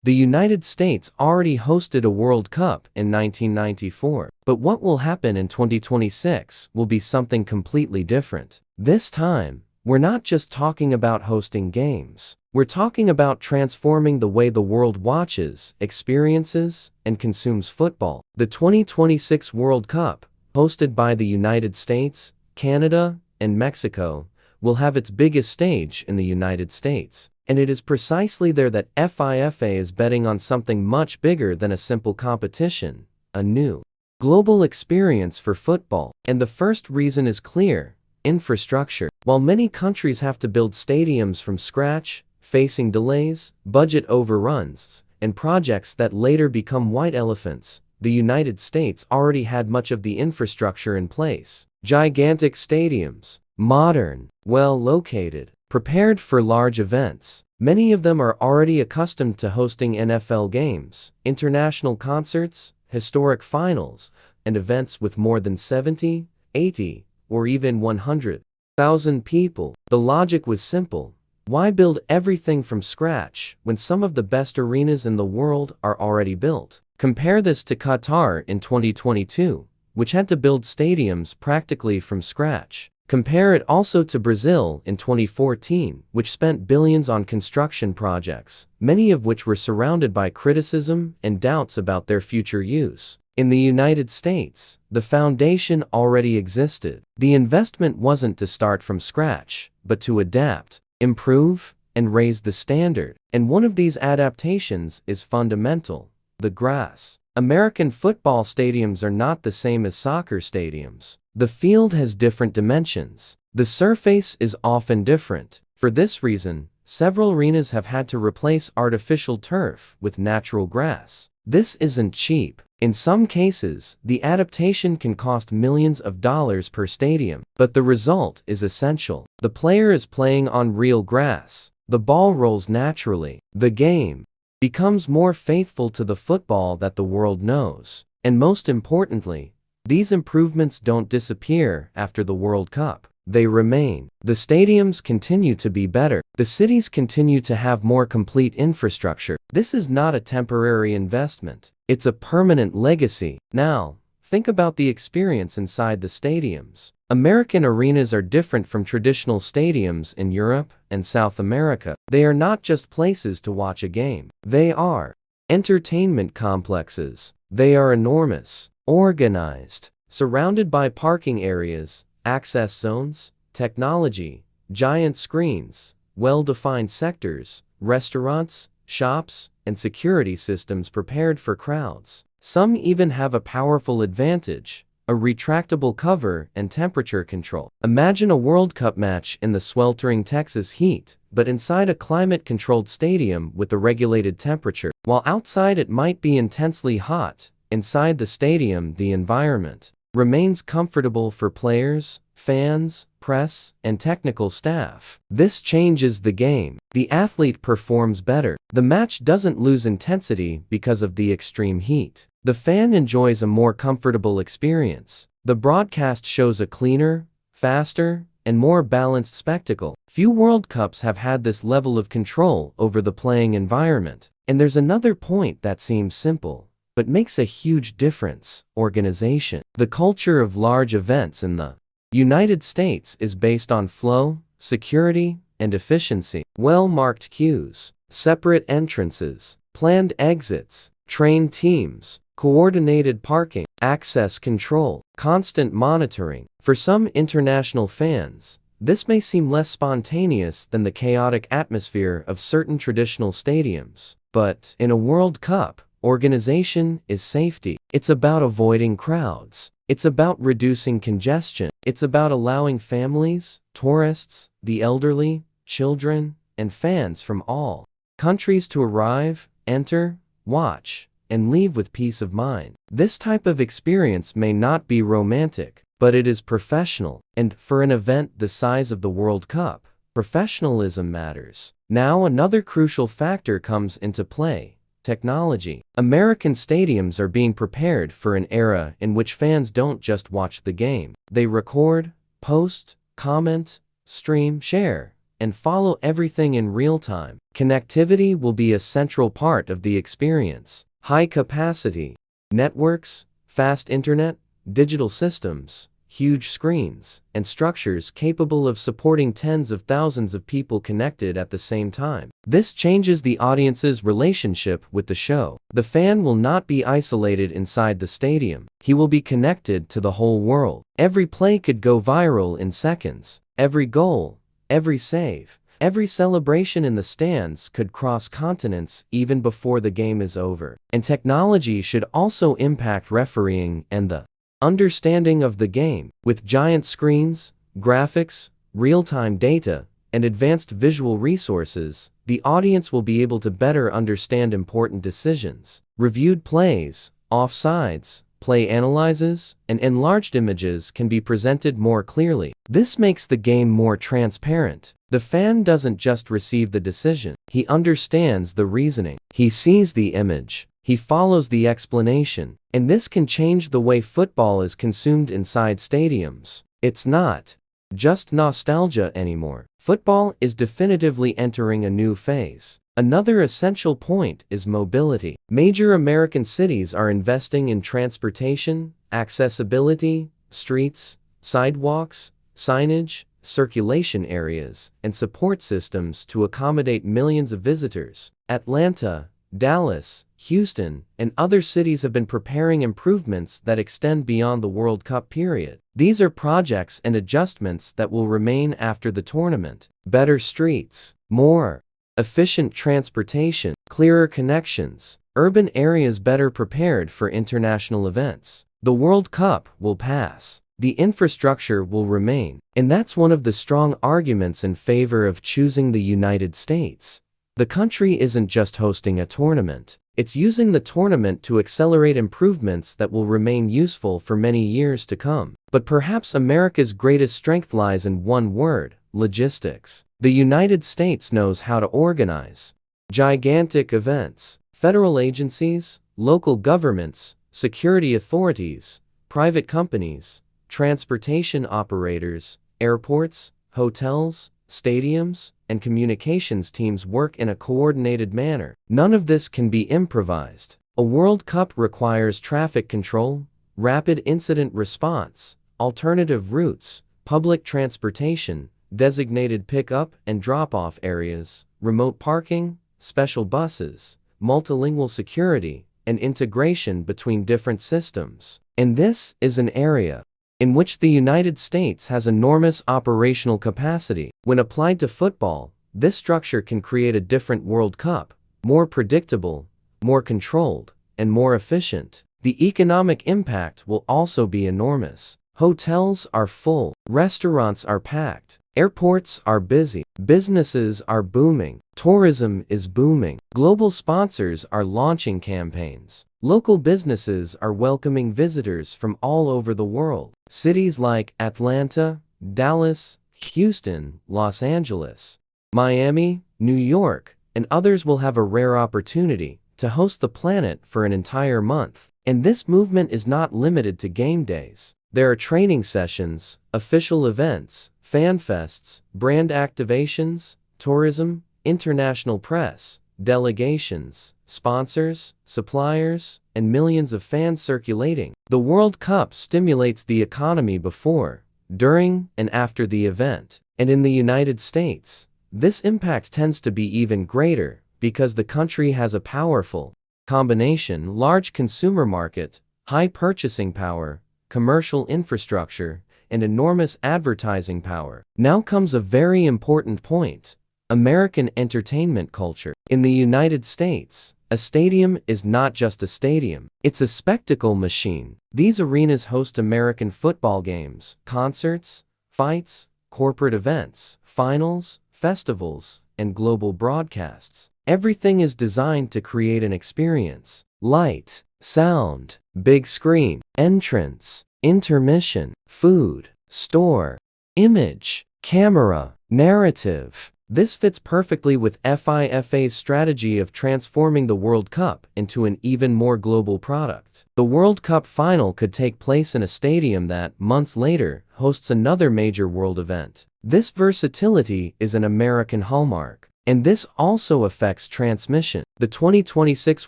The United States already hosted a World Cup in 1994. But what will happen in 2026 will be something completely different. This time, we're not just talking about hosting games. We're talking about transforming the way the world watches, experiences, and consumes football. The 2026 World Cup, hosted by the United States, Canada, and Mexico, will have its biggest stage in the United States. And it is precisely there that FIFA is betting on something much bigger than a simple competition, a new global experience for football. And the first reason is clear: infrastructure. While many countries have to build stadiums from scratch, facing delays, budget overruns, and projects that later become white elephants, the United States already had much of the infrastructure in place. Gigantic stadiums, modern, well-located, prepared for large events. Many of them are already accustomed to hosting NFL games, international concerts, historic finals, and events with more than 70, 80, or even 100,000 people. The logic was simple. Why build everything from scratch when some of the best arenas in the world are already built? Compare this to Qatar in 2022, which had to build stadiums practically from scratch. Compare it also to Brazil in 2014, which spent billions on construction projects, many of which were surrounded by criticism and doubts about their future use. In the United States, the foundation already existed. The investment wasn't to start from scratch, but to adapt, improve, and raise the standard. And one of these adaptations is fundamental: the grass. American football stadiums are not the same as soccer stadiums. The field has different dimensions. The surface is often different. For this reason, several arenas have had to replace artificial turf with natural grass. This isn't cheap. In some cases, the adaptation can cost millions of dollars per stadium, but the result is essential. The player is playing on real grass. The ball rolls naturally. The game becomes more faithful to the football that the world knows. And most importantly, these improvements don't disappear after the World Cup. They remain. The stadiums continue to be better. The cities continue to have more complete infrastructure. This is not a temporary investment. It's a permanent legacy. Now, think about the experience inside the stadiums. American arenas are different from traditional stadiums in Europe and South America. They are not just places to watch a game. They are entertainment complexes. They are enormous, organized, surrounded by parking areas, access zones, technology, giant screens, well-defined sectors, restaurants, shops, and security systems prepared for crowds. Some even have a powerful advantage: a retractable cover and temperature control. Imagine a World Cup match in the sweltering Texas heat, but inside a climate-controlled stadium with a regulated temperature. While outside it might be intensely hot, inside the stadium the environment remains comfortable for players, fans, press, and technical staff. This changes the game. The athlete performs better. The match doesn't lose intensity because of the extreme heat. The fan enjoys a more comfortable experience. The broadcast shows a cleaner, faster, and more balanced spectacle. Few World Cups have had this level of control over the playing environment. And there's another point that seems simple, but makes a huge difference: organization. The culture of large events in the United States is based on flow, security, and efficiency. Well-marked queues, separate entrances, planned exits, trained teams, coordinated parking, access control, constant monitoring. For some international fans, this may seem less spontaneous than the chaotic atmosphere of certain traditional stadiums. But in a World Cup, organization is safety. It's about avoiding crowds. It's about reducing congestion. It's about allowing families, tourists, the elderly, children, and fans from all countries to arrive, enter, watch, and leave with peace of mind. This type of experience may not be romantic, but it is professional. And for an event the size of the World Cup, professionalism matters. Now another crucial factor comes into play: technology. American stadiums are being prepared for an era in which fans don't just watch the game. They record, post, comment, stream, share, and follow everything in real time. Connectivity will be a central part of the experience. High capacity networks, fast internet, digital systems, huge screens, and structures capable of supporting tens of thousands of people connected at the same time. This changes the audience's relationship with the show. The fan will not be isolated inside the stadium. He will be connected to the whole world. Every play could go viral in seconds. Every goal, every save, every celebration in the stands could cross continents even before the game is over. And technology should also impact refereeing and the understanding of the game. With giant screens, graphics, real-time data, and advanced visual resources, the audience will be able to better understand important decisions. Reviewed plays, offsides, play analyses, and enlarged images can be presented more clearly. This makes the game more transparent. The fan doesn't just receive the decision, he understands the reasoning. He sees the image. He follows the explanation, and this can change the way football is consumed inside stadiums. It's not just nostalgia anymore. Football is definitively entering a new phase. Another essential point is mobility. Major American cities are investing in transportation, accessibility, streets, sidewalks, signage, circulation areas, and support systems to accommodate millions of visitors. Atlanta, Dallas, Houston, and other cities have been preparing improvements that extend beyond the World Cup period. These are projects and adjustments that will remain after the tournament. Better streets, more efficient transportation, clearer connections, urban areas better prepared for international events. The World Cup will pass. The infrastructure will remain. And that's one of the strong arguments in favor of choosing the United States. The country isn't just hosting a tournament. It's using the tournament to accelerate improvements that will remain useful for many years to come. But perhaps America's greatest strength lies in one word: logistics. The United States knows how to organize gigantic events. Federal agencies, local governments, security authorities, private companies, transportation operators, airports, hotels, stadiums, and communications teams work in a coordinated manner. None of this can be improvised. A World Cup requires traffic control, rapid incident response, alternative routes, public transportation, designated pick-up and drop-off areas, remote parking, special buses, multilingual security, and integration between different systems. And this is an area in which the United States has enormous operational capacity. When applied to football, this structure can create a different World Cup, more predictable, more controlled, and more efficient. The economic impact will also be enormous. Hotels are full, restaurants are packed, airports are busy, businesses are booming, tourism is booming, global sponsors are launching campaigns, local businesses are welcoming visitors from all over the world. Cities like Atlanta, Dallas, Houston, Los Angeles, Miami, New York, and others will have a rare opportunity to host the planet for an entire month. And this movement is not limited to game days. There are training sessions, official events, fan fests, brand activations, tourism, international press, delegations, sponsors, suppliers, and millions of fans circulating. The World Cup stimulates the economy before, during, and after the event. And in the United States, this impact tends to be even greater because the country has a powerful combination: large consumer market, high purchasing power, commercial infrastructure, and enormous advertising power. Now comes a very important point: American entertainment culture. In the United States, a stadium is not just a stadium, it's a spectacle machine. These arenas host American football games, concerts, fights, corporate events, finals, festivals, and global broadcasts. Everything is designed to create an experience: light, sound, big screen, entrance, intermission, food, store, image, camera, narrative. This fits perfectly with FIFA's strategy of transforming the World Cup into an even more global product. The World Cup final could take place in a stadium that, months later, hosts another major world event. This versatility is an American hallmark. And this also affects transmission. The 2026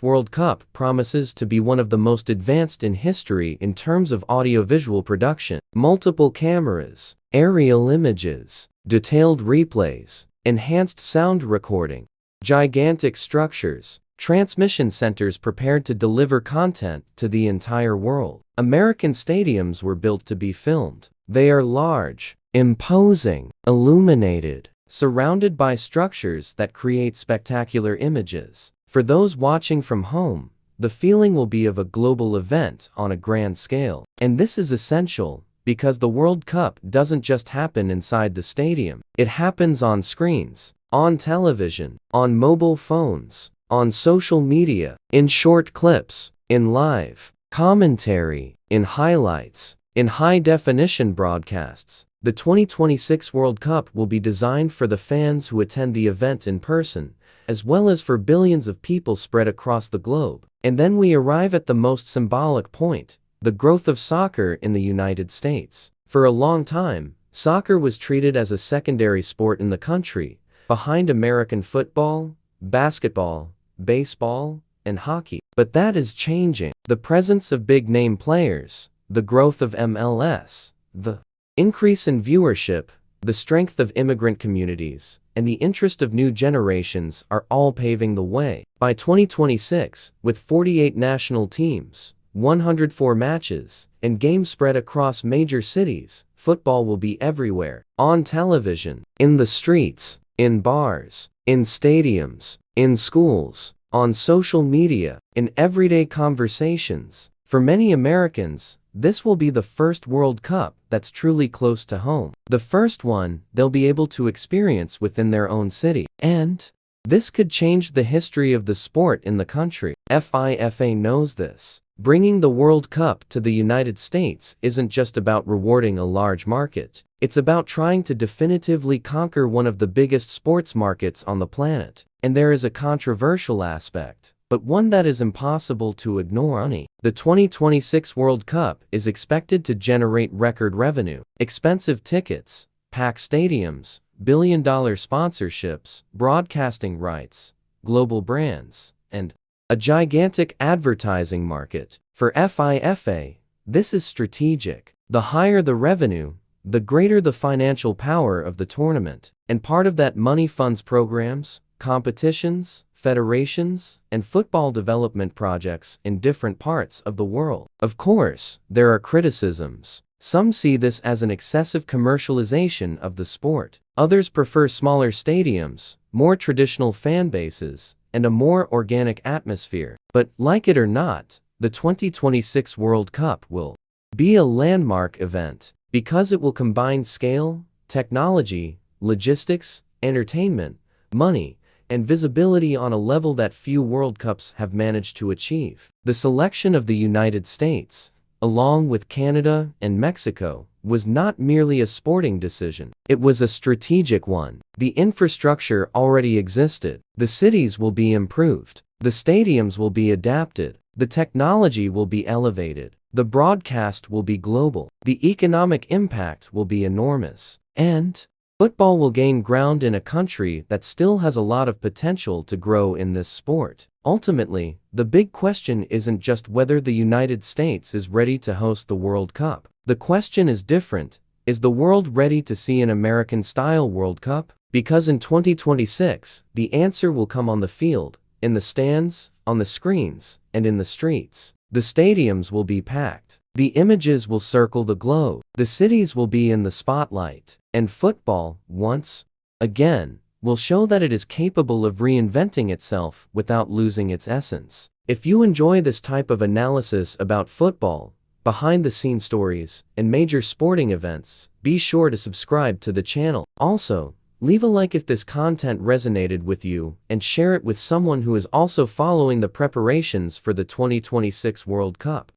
World Cup promises to be one of the most advanced in history in terms of audiovisual production. Multiple cameras, aerial images, detailed replays, enhanced sound recording, gigantic structures, transmission centers prepared to deliver content to the entire world. American stadiums were built to be filmed. They are large, imposing, illuminated, surrounded by structures that create spectacular images. For those watching from home, the feeling will be of a global event on a grand scale. And this is essential because the World Cup doesn't just happen inside the stadium. It happens on screens, on television, on mobile phones, on social media, in short clips, in live commentary, in highlights, in high-definition broadcasts. The 2026 World Cup will be designed for the fans who attend the event in person, as well as for billions of people spread across the globe. And then we arrive at the most symbolic point, the growth of soccer in the United States. For a long time, soccer was treated as a secondary sport in the country, behind American football, basketball, baseball, and hockey. But that is changing. The presence of big-name players, the growth of MLS, the increase in viewership, the strength of immigrant communities, and the interest of new generations are all paving the way. By 2026, with 48 national teams, 104 matches, and games spread across major cities, football will be everywhere. On television, in the streets, in bars, in stadiums, in schools, on social media, in everyday conversations. For many Americans, this will be the first World Cup that's truly close to home. The first one they'll be able to experience within their own city. And this could change the history of the sport in the country. FIFA knows this. Bringing the World Cup to the United States isn't just about rewarding a large market. It's about trying to definitively conquer one of the biggest sports markets on the planet. And there is a controversial aspect, but one that is impossible to ignore. The 2026 World Cup is expected to generate record revenue. Expensive tickets, packed stadiums, billion-dollar sponsorships, broadcasting rights, global brands, and a gigantic advertising market. For FIFA, this is strategic. The higher the revenue, the greater the financial power of the tournament. And part of that money funds programs, competitions, federations, and football development projects in different parts of the world. Of course, there are criticisms. Some see this as an excessive commercialization of the sport. Others prefer smaller stadiums, more traditional fan bases, and a more organic atmosphere. But, like it or not, the 2026 World Cup will be a landmark event because it will combine scale, technology, logistics, entertainment, money, and visibility on a level that few World Cups have managed to achieve. The selection of the United States, along with Canada and Mexico, was not merely a sporting decision. It was a strategic one. The infrastructure already existed. The cities will be improved. The stadiums will be adapted. The technology will be elevated. The broadcast will be global. The economic impact will be enormous. And football will gain ground in a country that still has a lot of potential to grow in this sport. Ultimately, the big question isn't just whether the United States is ready to host the World Cup. The question is different. Is the world ready to see an American-style World Cup? Because in 2026, the answer will come on the field, in the stands, on the screens, and in the streets. The stadiums will be packed. The images will circle the globe. The cities will be in the spotlight. And football, once again, will show that it is capable of reinventing itself without losing its essence. If you enjoy this type of analysis about football, behind-the-scenes stories, and major sporting events, be sure to subscribe to the channel. Also, leave a like if this content resonated with you, and share it with someone who is also following the preparations for the 2026 World Cup.